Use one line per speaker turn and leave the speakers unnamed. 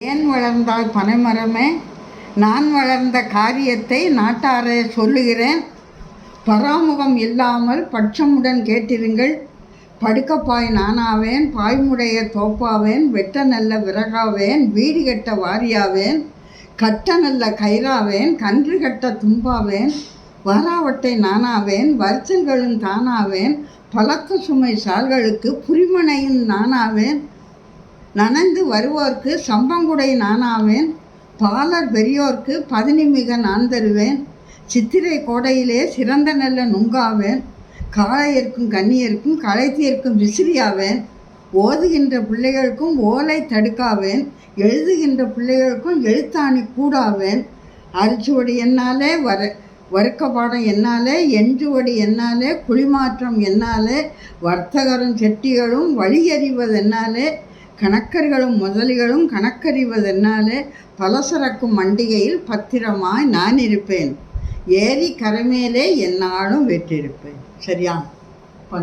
ஏன் வளர்ந்தாய் பனைமரமே, நான் வளர்ந்த காரியத்தை நாட்டாரே சொல்லுகிறேன். பராமுகம் இல்லாமல் பட்சமுடன் கேட்டிருங்கள். படுக்கப்பாய் நானாவேன், பாய்முடைய தோப்பாவேன், வெட்ட நல்ல விறகாவேன், வீடு கட்ட வாரியாவேன், கட்ட நல்ல கயிறாவேன், கன்று கட்ட தும்பாவேன், வாராவட்டை நானாவேன், வரிச்சல்களும் தானாவேன், பழக்க சுமை சால்களுக்கு புரிமனையும் நானாவேன், நனைந்து வருவோர்க்கு சம்பங்குடை நானாவேன், பாலர் பெரியோர்க்கு பதினிமிக நான் தருவேன், சித்திரை கோடையிலே சிறந்த நல்ல நுங்காவேன், காளையர்க்கும் கன்னியர்க்கும் களைத்தியர்க்கும் விசிறியாவேன், ஓதுகின்ற பிள்ளைகளுக்கும் ஓலை தடுக்காவேன், எழுதுகின்ற பிள்ளைகளுக்கும் எழுத்தாணி கூடாவேன், அரிச்சுவடி என்னாலே வறுக்க பாடம் என்னாலே, எஞ்சுவடி என்னாலே, குழிமாற்றம் என்னாலே, வர்த்தகரும் செட்டிகளும் வழியறிவதென்னாலே, கணக்கர்களும் முதலிகளும் கணக்கறிவதென்னாலே, பலசரக்கும் மண்டிகையில் பத்திரமாய் நான் இருப்பேன், ஏரி கரைமேலே எந்நாளும் வெற்றிருப்பேன். சரியா?